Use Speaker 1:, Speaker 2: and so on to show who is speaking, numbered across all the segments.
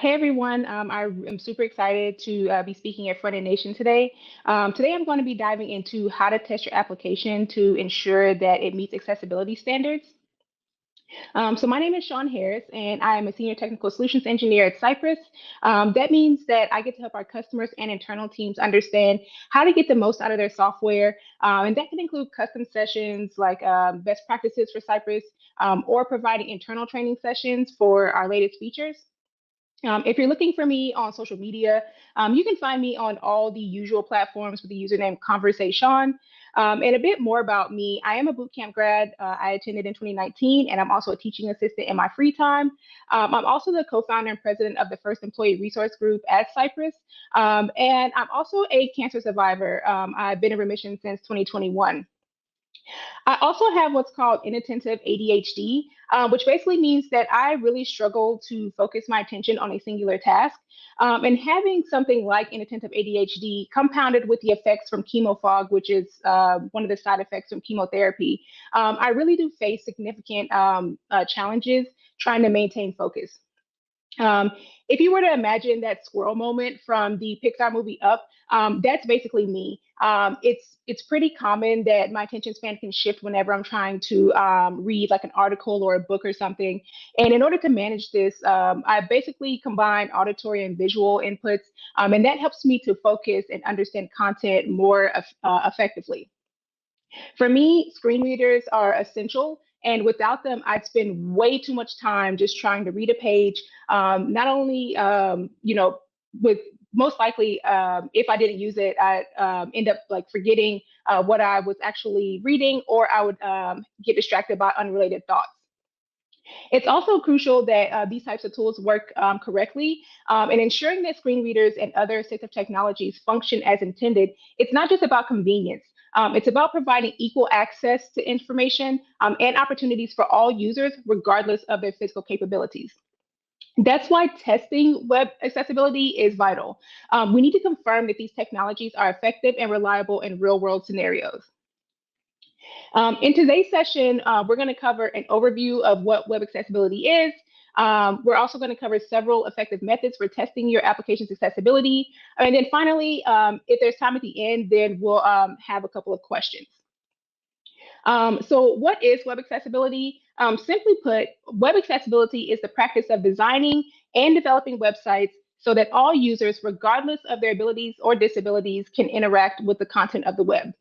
Speaker 1: Hey everyone, I am super excited to be speaking at Frontend Nation today. Today I'm going to be diving into how to test your application to ensure that it meets accessibility standards. So my name is Shawn Harris, and I am a Senior Technical Solutions Engineer at Cypress. That means that I get to help our customers and internal teams understand how to get the most out of their software, and that can include custom sessions like best practices for Cypress, or providing internal training sessions for our latest features. If you're looking for me on social media, you can find me on all the usual platforms with the username Conversation. And a bit more about me, I am a bootcamp grad. I attended in 2019, and I'm also a teaching assistant in my free time. I'm also the co-founder and president of the First Employee Resource Group at Cypress. And I'm also a cancer survivor. I've been in remission since 2021. I also have what's called inattentive ADHD, which basically means that I really struggle to focus my attention on a singular task. And having something like inattentive ADHD compounded with the effects from chemo fog, which is one of the side effects from chemotherapy, I really do face significant challenges trying to maintain focus. Um, if you were to imagine that squirrel moment from the Pixar movie Up, that's basically me. It's pretty common that my attention span can shift whenever I'm trying to read like an article or a book or something. And in order to manage this, I basically combine auditory and visual inputs, and that helps me to focus and understand content more effectively. For me, screen readers are essential. And without them, I'd spend way too much time just trying to read a page. Not only, with most likely, if I didn't use it, I end up like forgetting what I was actually reading, or I would get distracted by unrelated thoughts. It's also crucial that these types of tools work correctly, and ensuring that screen readers and other assistive technologies function as intended. It's not just about convenience. It's about providing equal access to information and opportunities for all users, regardless of their physical capabilities. That's why testing web accessibility is vital. We need to confirm that these technologies are effective and reliable in real world scenarios. In today's session, we're going to cover an overview of what web accessibility is. We're also going to cover several effective methods for testing your application's accessibility. And then finally, if there's time at the end, then we'll have a couple of questions. So what is web accessibility? Simply put, web accessibility is the practice of designing and developing websites so that all users, regardless of their abilities or disabilities, can interact with the content of the web.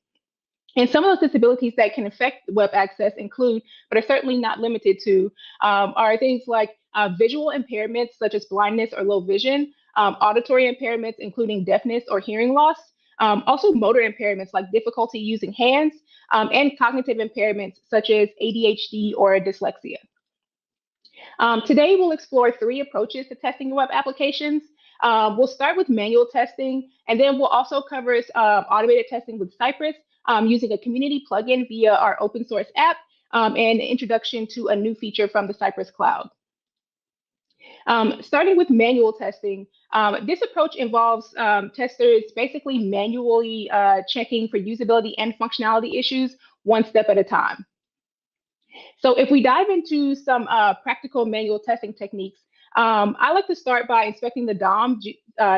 Speaker 1: And some of those disabilities that can affect web access include, but are certainly not limited to, are things like visual impairments such as blindness or low vision, auditory impairments including deafness or hearing loss, also motor impairments like difficulty using hands, and cognitive impairments such as ADHD or dyslexia. Today, we'll explore three approaches to testing web applications. We'll start with manual testing, and then we'll also cover automated testing with Cypress using a community plugin via our open source app, and introduction to a new feature from the Cypress Cloud. Starting with manual testing, this approach involves testers basically manually checking for usability and functionality issues one step at a time. So if we dive into some practical manual testing techniques, I like to start by inspecting the DOM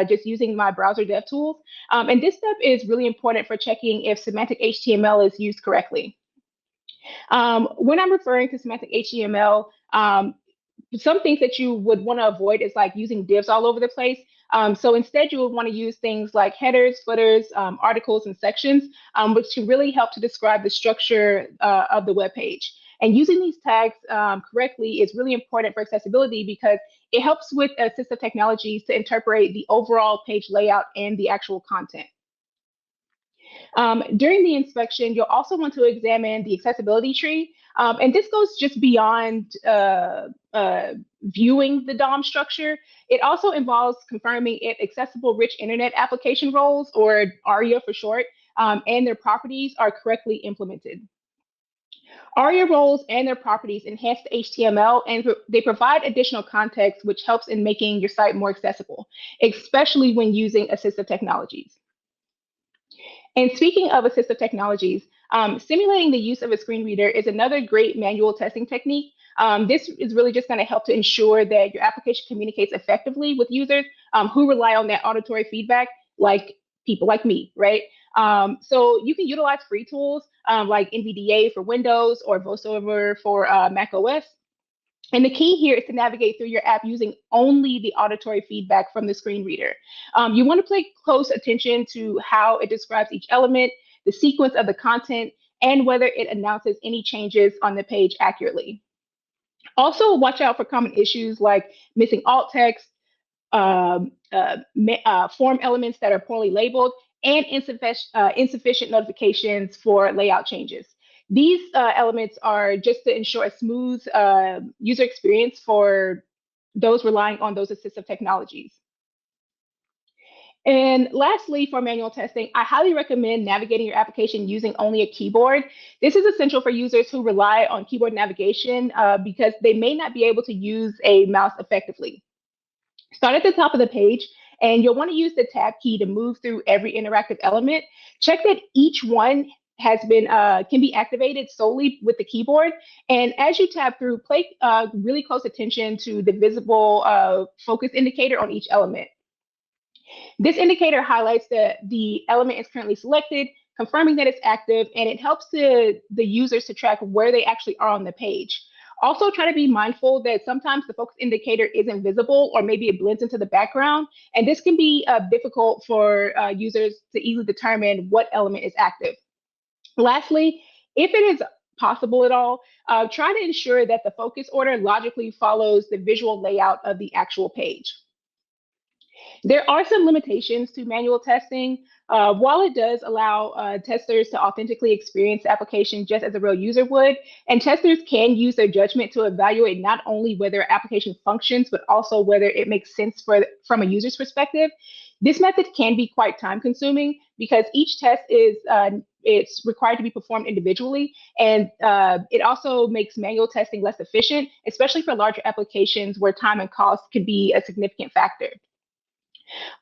Speaker 1: just using my browser dev tools. And this step is really important for checking if semantic HTML is used correctly. When I'm referring to semantic HTML, some things that you would want to avoid is like using divs all over the place. So instead, you would want to use things like headers, footers, articles, and sections, which can really help to describe the structure of the web page. And using these tags correctly is really important for accessibility because it helps with assistive technologies to interpret the overall page layout and the actual content. During the inspection, you'll also want to examine the accessibility tree. And this goes just beyond viewing the DOM structure. It also involves confirming if accessible rich internet application roles, or ARIA for short, and their properties are correctly implemented. ARIA roles and their properties enhance the HTML, and they provide additional context, which helps in making your site more accessible, especially when using assistive technologies. And speaking of assistive technologies, simulating the use of a screen reader is another great manual testing technique. This is really just going to help to ensure that your application communicates effectively with users who rely on that auditory feedback, like people like me, right? So you can utilize free tools like NVDA for Windows or VoiceOver for Mac OS. And the key here is to navigate through your app using only the auditory feedback from the screen reader. You want to pay close attention to how it describes each element, the sequence of the content, and whether it announces any changes on the page accurately. Also, watch out for common issues like missing alt text, form elements that are poorly labeled, and insufficient notifications for layout changes. These elements are just to ensure a smooth user experience for those relying on those assistive technologies. And lastly, for manual testing, I highly recommend navigating your application using only a keyboard. This is essential for users who rely on keyboard navigation because they may not be able to use a mouse effectively. Start at the top of the page, and you'll want to use the tab key to move through every interactive element. Check that each one has been can be activated solely with the keyboard. And as you tab through, pay really close attention to the visible focus indicator on each element. This indicator highlights that the element is currently selected, confirming that it's active, and it helps the users to track where they actually are on the page. Also, try to be mindful that sometimes the focus indicator isn't visible or maybe it blends into the background, and this can be difficult for users to easily determine what element is active. Lastly, if it is possible at all, try to ensure that the focus order logically follows the visual layout of the actual page. There are some limitations to manual testing. While it does allow testers to authentically experience the application just as a real user would, and testers can use their judgment to evaluate not only whether an application functions, but also whether it makes sense from a user's perspective. This method can be quite time consuming because each test is it's required to be performed individually, and it also makes manual testing less efficient, especially for larger applications where time and cost can be a significant factor.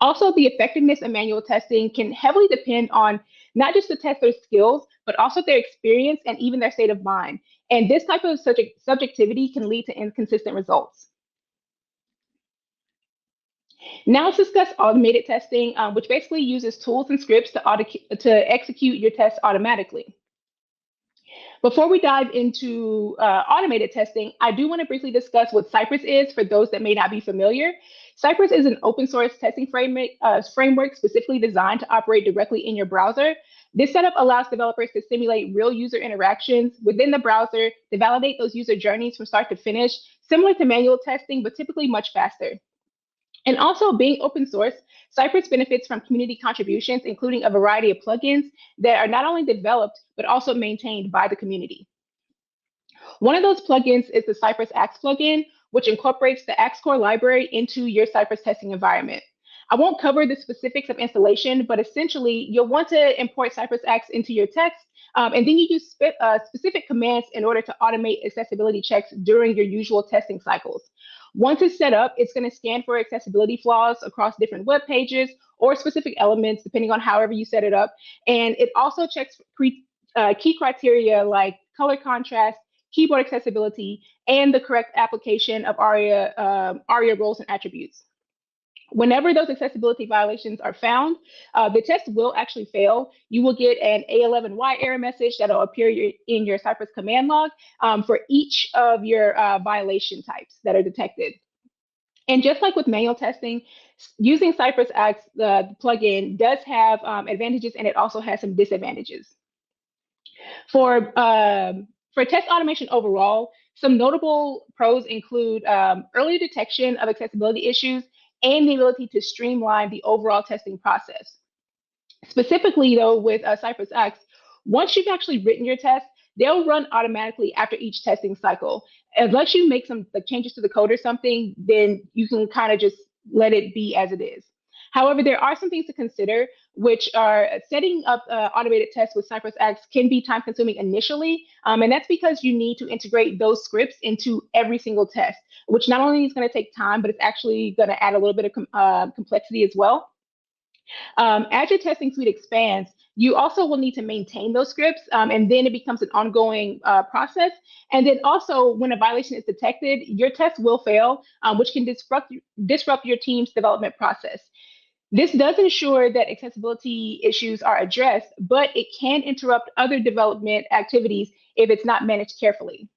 Speaker 1: Also, the effectiveness of manual testing can heavily depend on not just the tester's skills, but also their experience and even their state of mind. And this type of subjectivity can lead to inconsistent results. Now let's discuss automated testing, which basically uses tools and scripts to execute your tests automatically. Before we dive into automated testing, I do want to briefly discuss what Cypress is for those that may not be familiar. Cypress is an open source testing framework specifically designed to operate directly in your browser. This setup allows developers to simulate real user interactions within the browser to validate those user journeys from start to finish, similar to manual testing, but typically much faster. And also, being open source, Cypress benefits from community contributions, including a variety of plugins that are not only developed, but also maintained by the community. One of those plugins is the Cypress Axe plugin, which incorporates the Axe core library into your Cypress testing environment. I won't cover the specifics of installation, but essentially, you'll want to import Cypress Axe into your text, and then you use specific commands in order to automate accessibility checks during your usual testing cycles. Once it's set up, it's going to scan for accessibility flaws across different web pages or specific elements, depending on however you set it up. And it also checks key criteria like color contrast, keyboard accessibility, and the correct application of ARIA roles and attributes. Whenever those accessibility violations are found, the test will actually fail. You will get an A11y error message that will appear in your Cypress command log for each of your violation types that are detected. And just like with manual testing, using Cypress Axe, the plugin does have advantages, and it also has some disadvantages. For test automation overall, some notable pros include early detection of accessibility issues and the ability to streamline the overall testing process. Specifically, though, with Cypress Axe, once you've actually written your test, they'll run automatically after each testing cycle. Unless you make some changes to the code or something, then you can kind of just let it be as it is. However, there are some things to consider, which are setting up automated tests with Cypress Axe can be time consuming initially. And that's because you need to integrate those scripts into every single test, which not only is going to take time, but it's actually going to add a little bit of complexity as well. As your testing suite expands, you also will need to maintain those scripts, and then it becomes an ongoing process. And then also, when a violation is detected, your test will fail, which can disrupt your team's development process. This does ensure that accessibility issues are addressed, but it can interrupt other development activities if it's not managed carefully.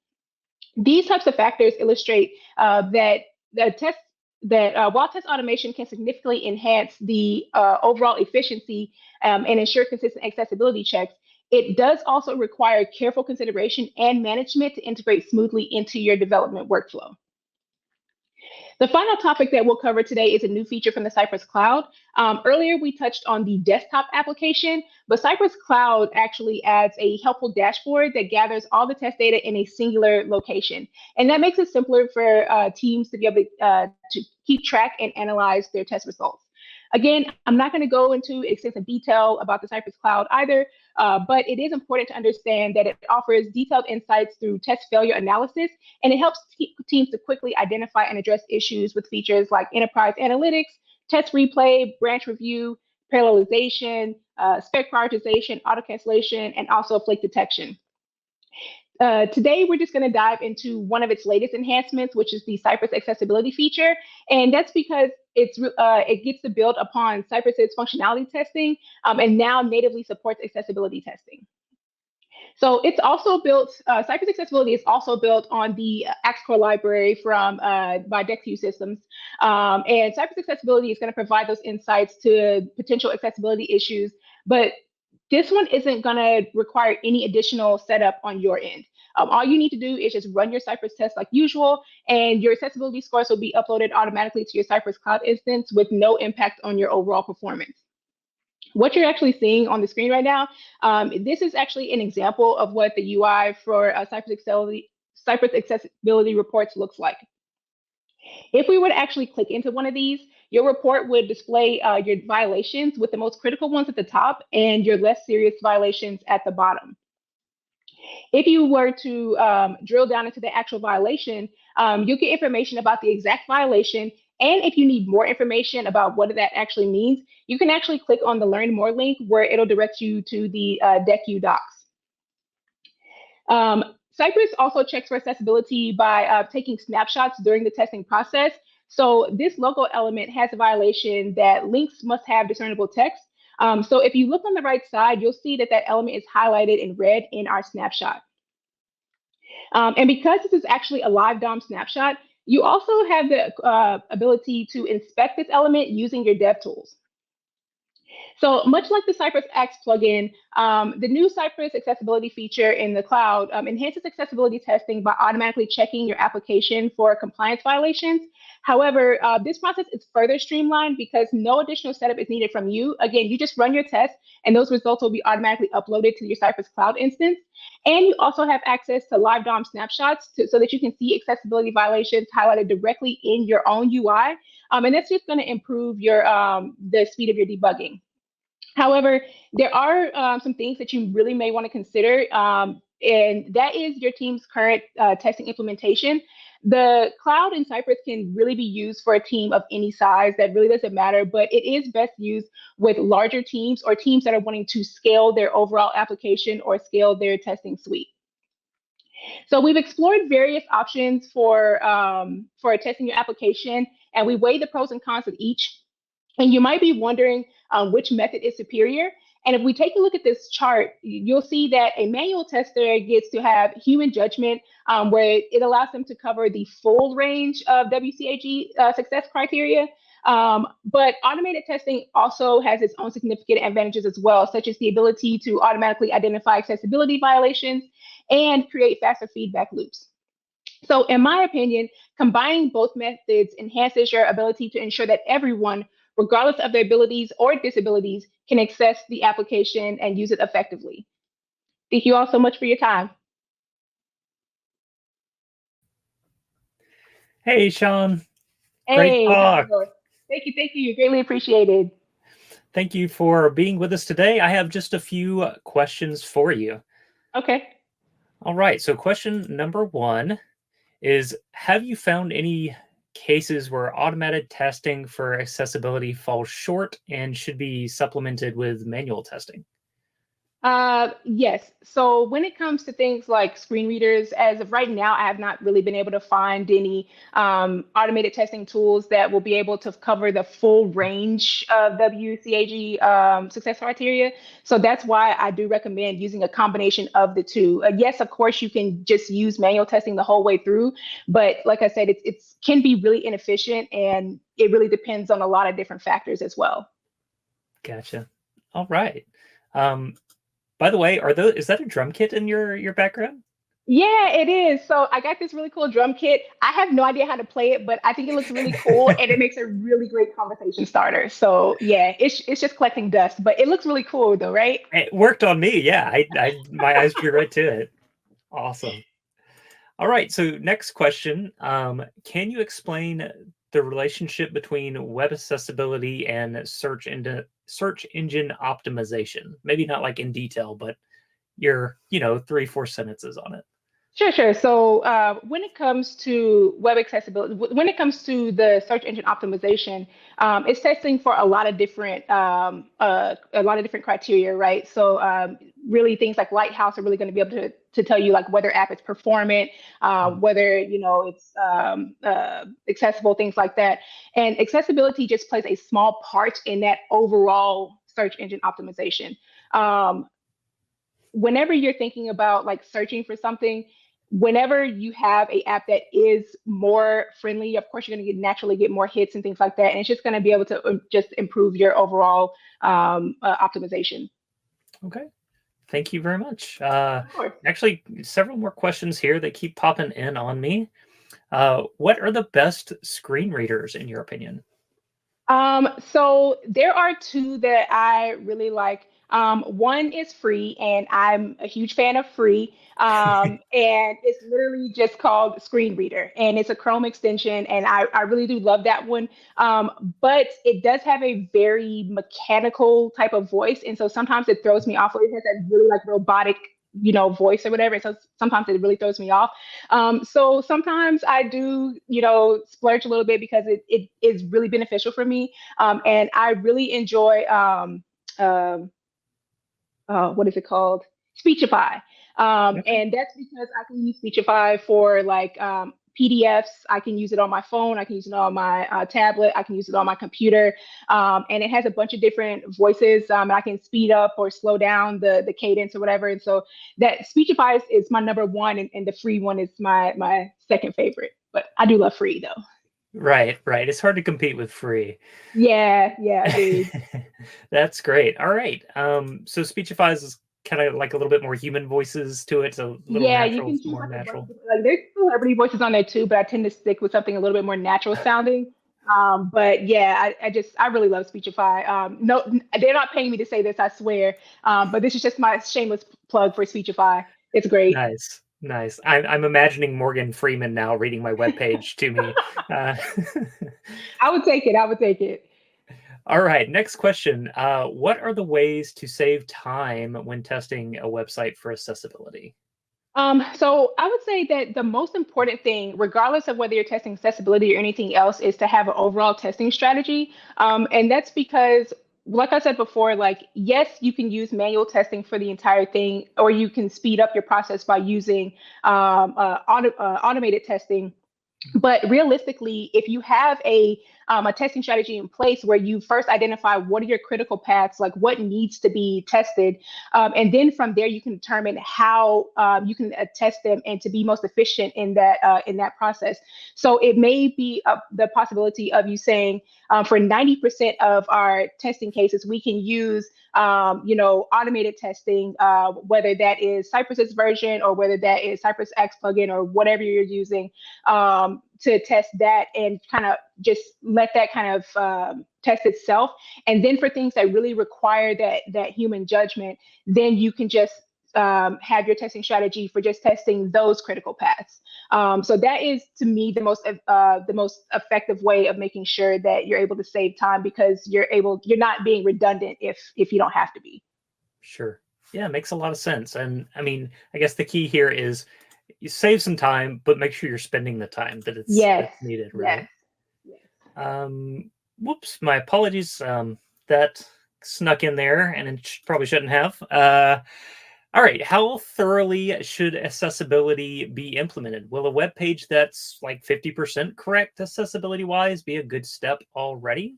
Speaker 1: These types of factors illustrate that the test that while test automation can significantly enhance the overall efficiency and ensure consistent accessibility checks, it does also require careful consideration and management to integrate smoothly into your development workflow. The final topic that we'll cover today is a new feature from the Cypress Cloud. Earlier, we touched on the desktop application, but Cypress Cloud actually adds a helpful dashboard that gathers all the test data in a singular location. And that makes it simpler for teams to be able to keep track and analyze their test results. Again, I'm not going to go into extensive detail about the Cypress Cloud either, but it is important to understand that it offers detailed insights through test failure analysis, and it helps teams to quickly identify and address issues with features like enterprise analytics, test replay, branch review, parallelization, spec prioritization, auto cancellation, and also flake detection. Today, we're just going to dive into one of its latest enhancements, which is the Cypress accessibility feature. And that's because it gets to build upon Cypress's functionality testing and now natively supports accessibility testing. So it's also built, Cypress Accessibility is also built on the AXCore library by DexQ Systems. And Cypress Accessibility is going to provide those insights to potential accessibility issues, but this one isn't going to require any additional setup on your end. All you need to do is just run your Cypress test like usual, and your accessibility scores will be uploaded automatically to your Cypress Cloud instance with no impact on your overall performance. What you're actually seeing on the screen right now, this is actually an example of what the UI for Cypress Accessibility Reports looks like. If we were to actually click into one of these, your report would display your violations with the most critical ones at the top and your less serious violations at the bottom. If you were to drill down into the actual violation, you'll get information about the exact violation. And if you need more information about what that actually means, you can actually click on the Learn More link where it'll direct you to the DexQ docs. Cypress also checks for accessibility by taking snapshots during the testing process. So this logo element has a violation that links must have discernible text. So if you look on the right side, you'll see that that element is highlighted in red in our snapshot. And because this is actually a live DOM snapshot, you also have the ability to inspect this element using your dev tools. So much like the Cypress Acts plugin, the new Cypress accessibility feature in the cloud enhances accessibility testing by automatically checking your application for compliance violations. However, this process is further streamlined because no additional setup is needed from you. Again, you just run your test and those results will be automatically uploaded to your Cypress Cloud instance. And you also have access to live DOM snapshots so that you can see accessibility violations highlighted directly in your own UI. And that's just going to improve your the speed of your debugging. However, there are some things that you really may want to consider, and that is your team's current testing implementation. The cloud in Cypress can really be used for a team of any size. That really doesn't matter, but it is best used with larger teams or teams that are wanting to scale their overall application or scale their testing suite. So we've explored various options for testing your application, and we weighed the pros and cons of each. And you might be wondering which method is superior. And if we take a look at this chart, you'll see that a manual tester gets to have human judgment where it allows them to cover the full range of WCAG success criteria. But automated testing also has its own significant advantages as well, such as the ability to automatically identify accessibility violations and create faster feedback loops. So in my opinion, combining both methods enhances your ability to ensure that everyone, regardless of their abilities or disabilities, can access the application and use it effectively. Thank you all so much for your time.
Speaker 2: Hey, Shawn.
Speaker 1: Hey,
Speaker 2: great talk.
Speaker 1: Thank you. Greatly appreciated.
Speaker 2: Thank you for being with us today. I have just a few questions for you.
Speaker 1: Okay.
Speaker 2: All right. So question number one is, have you found any cases where automated testing for accessibility falls short and should be supplemented with manual testing?
Speaker 1: Yes. So when it comes to things like screen readers, as of right now, I have not really been able to find any automated testing tools that will be able to cover the full range of WCAG success criteria. So that's why I do recommend using a combination of the two. Yes, of course, you can just use manual testing the whole way through, but like I said, it's can be really inefficient, and it really depends on a lot of different factors as well.
Speaker 2: Gotcha. All right. Um, by the way, is that a drum kit in your background?
Speaker 1: Yeah, it is. So I got this really cool drum kit. I have no idea how to play it, but I think it looks really cool and it makes a really great conversation starter. So yeah, it's just collecting dust, but it looks really cool though, right?
Speaker 2: It worked on me. Yeah, my eyes drew right to it. Awesome. All right. So next question. Can you explain the relationship between web accessibility and search engine optimization? Maybe not like in detail, but your 3-4 sentences on it.
Speaker 1: Sure, sure. So when it comes to web accessibility, when it comes to the search engine optimization, it's testing for a lot of different criteria, right? So really things like Lighthouse are really going to be able to tell you like whether app is performant, whether it's accessible, things like that. And accessibility just plays a small part in that overall search engine optimization. Um, Whenever you're thinking about like searching for something, whenever you have a app that is more friendly, of course you're going to naturally get more hits and things like that, and it's just going to be able to just improve your overall optimization.
Speaker 2: Okay. Thank you very much.
Speaker 1: Of course.
Speaker 2: Actually, several more questions here that keep popping in on me. What are the best screen readers in your opinion?
Speaker 1: So there are two that I really like. One is free, and I'm a huge fan of free. And it's literally just called Screen Reader, and it's a Chrome extension, and I really do love that one. But it does have a very mechanical type of voice, and so sometimes it throws me off. Or it has that really like robotic, voice or whatever. And so sometimes it really throws me off. So sometimes I do, splurge a little bit because it is really beneficial for me. And I really enjoy um, what is it called? Speechify.
Speaker 2: Okay.
Speaker 1: And that's because I can use Speechify for like PDFs. I can use it on my phone. I can use it on my tablet. I can use it on my computer. And it has a bunch of different voices. And I can speed up or slow down the cadence or whatever. And so that Speechify is my number one, and the free one is my second favorite. But I do love free though.
Speaker 2: Right, right. It's hard to compete with free.
Speaker 1: Yeah, yeah, agreed.
Speaker 2: That's great. All right. So Speechify is kind of like a little bit more human voices to it. It's a little
Speaker 1: Yeah, you
Speaker 2: natural,
Speaker 1: can choose
Speaker 2: more
Speaker 1: like a bunch
Speaker 2: natural.
Speaker 1: of like there's celebrity voices on there too, but I tend to stick with something a little bit more natural sounding. But yeah, I really love Speechify. No, they're not paying me to say this, I swear. But this is just my shameless plug for Speechify. It's great.
Speaker 2: Nice, nice. I'm imagining Morgan Freeman now reading my webpage to me. Uh,
Speaker 1: I would take it. I would take it.
Speaker 2: all right, next question. What are the ways to save time when testing a website for accessibility?
Speaker 1: So I would say that the most important thing, regardless of whether you're testing accessibility or anything else, is to have an overall testing strategy. And that's because, like I said before, like, yes, you can use manual testing for the entire thing, or you can speed up your process by using automated testing. But realistically, if you have a testing strategy in place where you first identify what are your critical paths, like what needs to be tested, and then from there you can determine how you can test them and to be most efficient in that process. So it may be the possibility of you saying for 90% of our testing cases, we can use automated testing, whether that is Cypress's version or whether that is Cypress X plugin or whatever you're using, to test that and kind of just let that kind of test itself. And then for things that really require that human judgment, then you can just have your testing strategy for just testing those critical paths. So that is to me the most effective way of making sure that you're able to save time because you're not being redundant if you don't have to be.
Speaker 2: Sure. Yeah, makes a lot of sense. And I mean, I guess the key here is you save some time, but make sure you're spending the time that
Speaker 1: Yes,
Speaker 2: that's needed, right?
Speaker 1: yes, yes.
Speaker 2: Um, whoops, my apologies. That snuck in there, and it probably shouldn't have. All right, how thoroughly should accessibility be implemented? Will a web page that's like 50% correct accessibility-wise be a good step already?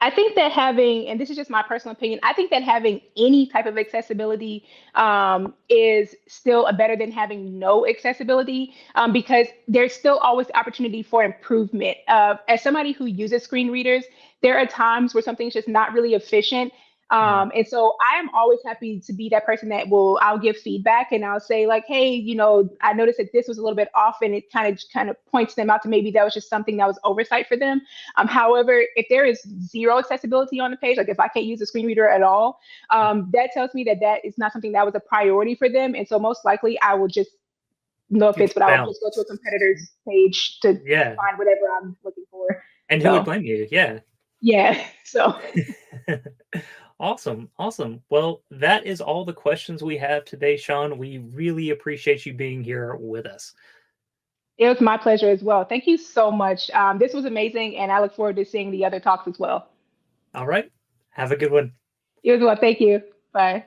Speaker 1: I think that having, and this is just my personal opinion, I think that having any type of accessibility is still a better than having no accessibility, because there's still always the opportunity for improvement. As somebody who uses screen readers, there are times where something's just not really efficient.
Speaker 2: Mm.
Speaker 1: And so I am always happy to be that person that I'll give feedback and I'll say like, hey, I noticed that this was a little bit off, and it kind of points them out to maybe that was just something that was oversight for them. However, if there is zero accessibility on the page, like if I can't use a screen reader at all, that tells me that that is not something that was a priority for them. And so most likely I will just, no offense, but I will just go to a competitor's page to find whatever I'm looking for.
Speaker 2: And who would blame you? Yeah.
Speaker 1: Yeah. So.
Speaker 2: Awesome. Awesome. Well, that is all the questions we have today, Shawn. We really appreciate you being here with us.
Speaker 1: It was my pleasure as well. Thank you so much. This was amazing, and I look forward to seeing the other talks as well.
Speaker 2: All right. Have a good one.
Speaker 1: You as well. Thank you. Bye.